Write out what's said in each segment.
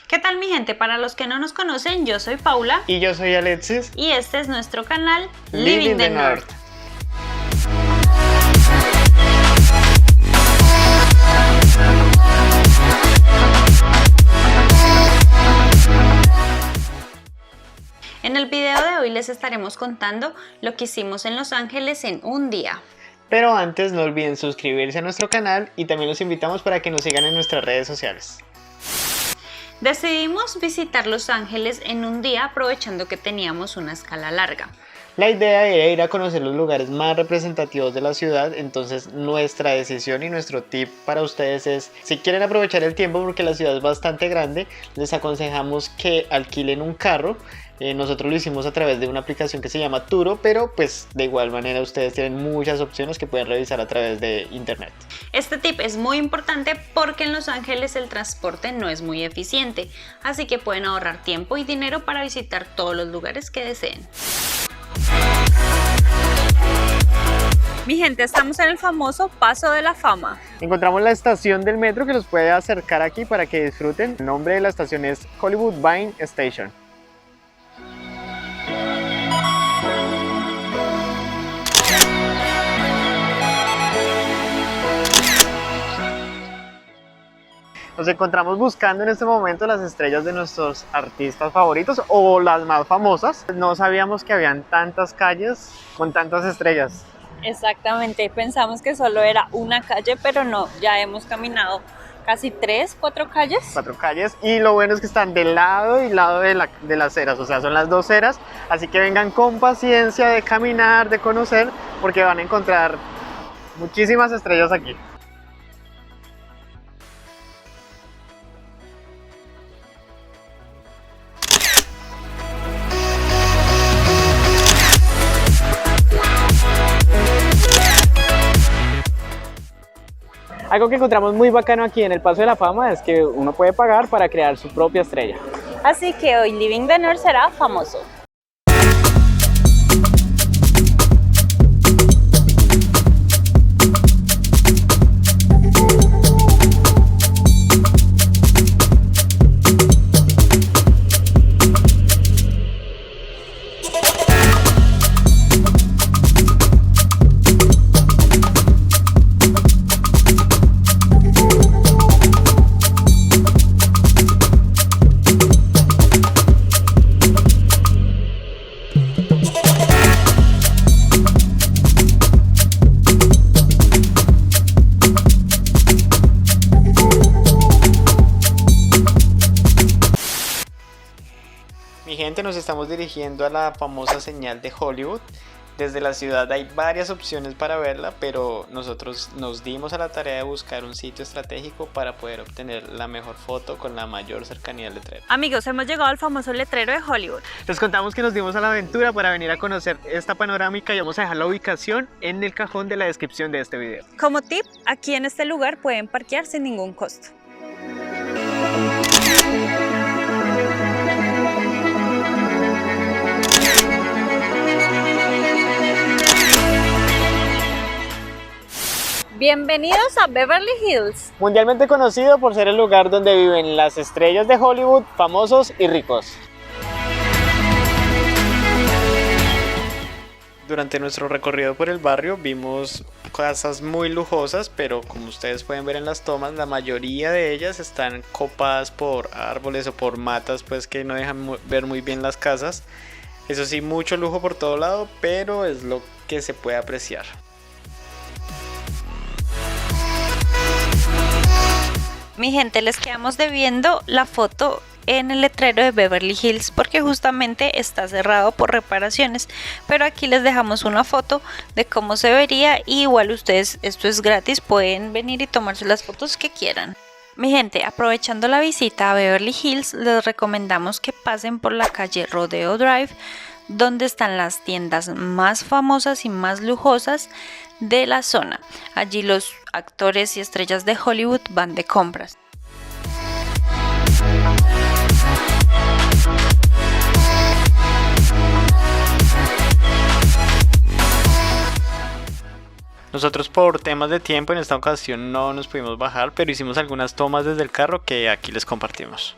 ¿Qué tal, mi gente? Para los que no nos conocen, yo soy Paula. Y yo soy Alexis. Y este es nuestro canal Living the North. En el video de hoy les estaremos contando lo que hicimos en Los Ángeles en un día. Pero antes no olviden suscribirse a nuestro canal y también los invitamos para que nos sigan en nuestras redes sociales. Decidimos visitar Los Ángeles en un día aprovechando que teníamos una escala larga. La idea era ir a conocer los lugares más representativos de la ciudad, entonces nuestra decisión y nuestro tip para ustedes es, si quieren aprovechar el tiempo porque la ciudad es bastante grande, les aconsejamos que alquilen un carro. Nosotros lo hicimos a través de una aplicación que se llama Turo, pero pues de igual manera ustedes tienen muchas opciones que pueden revisar a través de internet. Este tip es muy importante porque en Los Ángeles el transporte no es muy eficiente, así que pueden ahorrar tiempo y dinero para visitar todos los lugares que deseen. Mi gente, estamos en el famoso Paso de la Fama. Encontramos la estación del metro que los puede acercar aquí para que disfruten. El nombre de la estación es Hollywood Vine Station. Nos encontramos buscando en este momento las estrellas de nuestros artistas favoritos o las más famosas. No sabíamos que habían tantas calles con tantas estrellas. Exactamente, pensamos que solo era una calle, pero no, ya hemos caminado casi 4 calles. 4 calles, y lo bueno es que están de lado y lado de las ceras, o sea, son las 2 ceras, así que vengan con paciencia de caminar, de conocer, porque van a encontrar muchísimas estrellas aquí. Algo que encontramos muy bacano aquí en el Paso de la Fama es que uno puede pagar para crear su propia estrella. Así que hoy Living the North será famoso. Mi gente, nos estamos dirigiendo a la famosa señal de Hollywood. Desde la ciudad hay varias opciones para verla, pero nosotros nos dimos a la tarea de buscar un sitio estratégico para poder obtener la mejor foto con la mayor cercanía al letrero. Amigos, hemos llegado al famoso letrero de Hollywood. Les contamos que nos dimos a la aventura para venir a conocer esta panorámica y vamos a dejar la ubicación en el cajón de la descripción de este video. Como tip, aquí en este lugar pueden parquear sin ningún costo. Bienvenidos a Beverly Hills. Mundialmente conocido por ser el lugar donde viven las estrellas de Hollywood, famosos y ricos. Durante nuestro recorrido por el barrio vimos casas muy lujosas, pero como ustedes pueden ver en las tomas, la mayoría de ellas están copadas por árboles o por matas, pues que no dejan ver muy bien las casas. Eso sí, mucho lujo por todo lado, pero es lo que se puede apreciar. Mi gente, les quedamos debiendo la foto en el letrero de Beverly Hills porque justamente está cerrado por reparaciones, pero aquí les dejamos una foto de cómo se vería y igual ustedes, esto es gratis, pueden venir y tomarse las fotos que quieran. Mi gente, aprovechando la visita a Beverly Hills, les recomendamos que pasen por la calle Rodeo Drive, donde están las tiendas más famosas y más lujosas de la zona. Allí los actores y estrellas de Hollywood van de compras. Nosotros por temas de tiempo en esta ocasión no nos pudimos bajar, pero hicimos algunas tomas desde el carro que aquí les compartimos.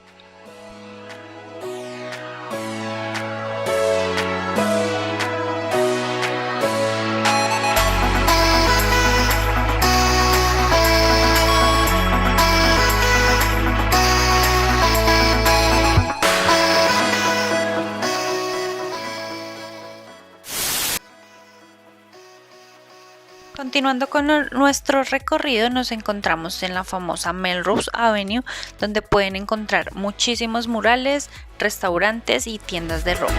Continuando con nuestro recorrido, nos encontramos en la famosa Melrose Avenue, donde pueden encontrar muchísimos murales, restaurantes y tiendas de ropa.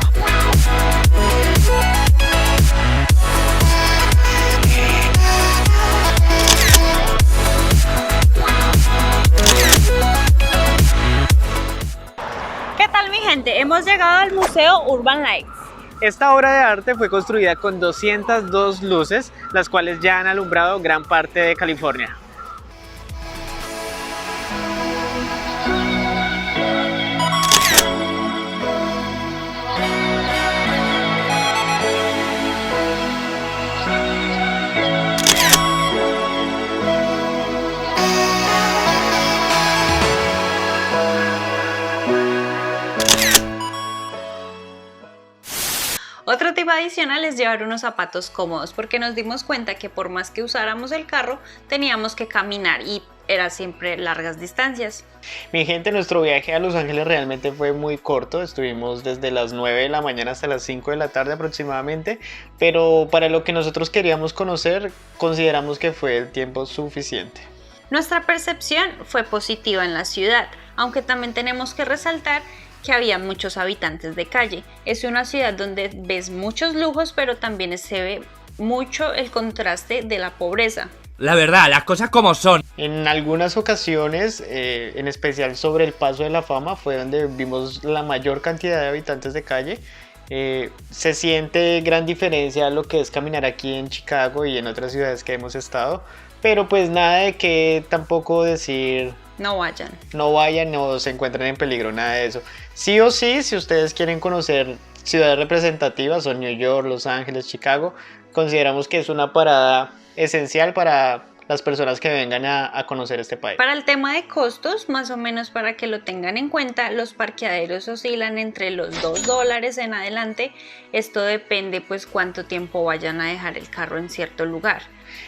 ¿Qué tal, mi gente? Hemos llegado al Museo Urban Lights. Esta obra de arte fue construida con 202 luces, las cuales ya han alumbrado gran parte de California. Otro tip adicional es llevar unos zapatos cómodos, porque nos dimos cuenta que por más que usáramos el carro, teníamos que caminar y era siempre largas distancias. Mi gente, nuestro viaje a Los Ángeles realmente fue muy corto, estuvimos desde las 9 de la mañana hasta las 5 de la tarde aproximadamente, pero para lo que nosotros queríamos conocer, consideramos que fue el tiempo suficiente. Nuestra percepción fue positiva en la ciudad, aunque también tenemos que resaltar que había muchos habitantes de calle. Es una ciudad donde ves muchos lujos, pero también se ve mucho el contraste de la pobreza. La verdad, las cosas como son. En algunas ocasiones, en especial sobre el Paso de la Fama, fue donde vimos la mayor cantidad de habitantes de calle. Se siente gran diferencia a lo que es caminar aquí en Chicago y en otras ciudades que hemos estado, pero pues nada de que tampoco decir no vayan, no se encuentren en peligro, nada de eso. Sí o sí, si ustedes quieren conocer ciudades representativas, son New York, Los Ángeles, Chicago, consideramos que es una parada esencial para las personas que vengan a conocer este país. Para el tema de costos, más o menos para que lo tengan en cuenta, los parqueaderos oscilan entre los $2 en adelante. Esto depende pues cuánto tiempo vayan a dejar el carro en cierto lugar.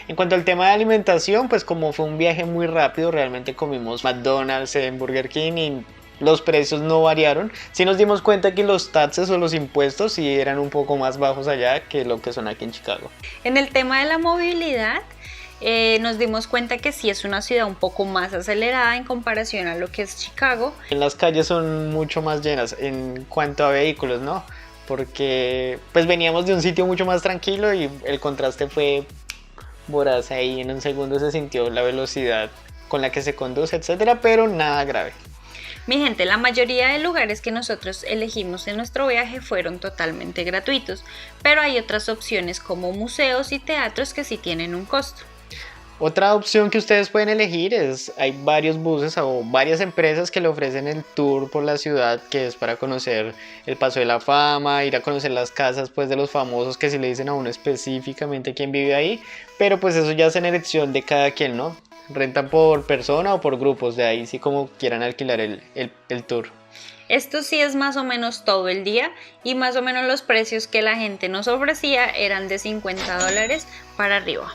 En cuanto al tema de alimentación, pues como fue un viaje muy rápido, realmente comimos McDonald's, en Burger King y los precios no variaron. Sí nos dimos cuenta que los taxes o los impuestos sí eran un poco más bajos allá que lo que son aquí en Chicago. En el tema de la movilidad, nos dimos cuenta que sí es una ciudad un poco más acelerada en comparación a lo que es Chicago. En las calles son mucho más llenas en cuanto a vehículos, ¿no? Porque pues veníamos de un sitio mucho más tranquilo y el contraste fue voraz. Ahí en un segundo se sintió la velocidad con la que se conduce, etcétera, pero nada grave. Mi gente, la mayoría de lugares que nosotros elegimos en nuestro viaje fueron totalmente gratuitos, pero hay otras opciones como museos y teatros que sí tienen un costo. Otra opción que ustedes pueden elegir hay varios buses o varias empresas que le ofrecen el tour por la ciudad, que es para conocer el Paso de la Fama, ir a conocer las casas pues de los famosos, que si le dicen a uno específicamente quién vive ahí, pero pues eso ya es en elección de cada quien, ¿no? Rentan por persona o por grupos, de ahí sí como quieran alquilar el tour. Esto sí es más o menos todo el día y más o menos los precios que la gente nos ofrecía eran de $50 para arriba.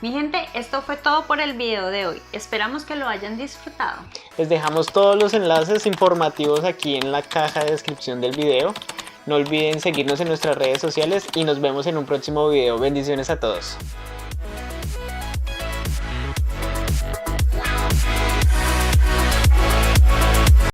Mi gente, esto fue todo por el video de hoy. Esperamos que lo hayan disfrutado. Les dejamos todos los enlaces informativos aquí en la caja de descripción del video. No olviden seguirnos en nuestras redes sociales y nos vemos en un próximo video. Bendiciones a todos.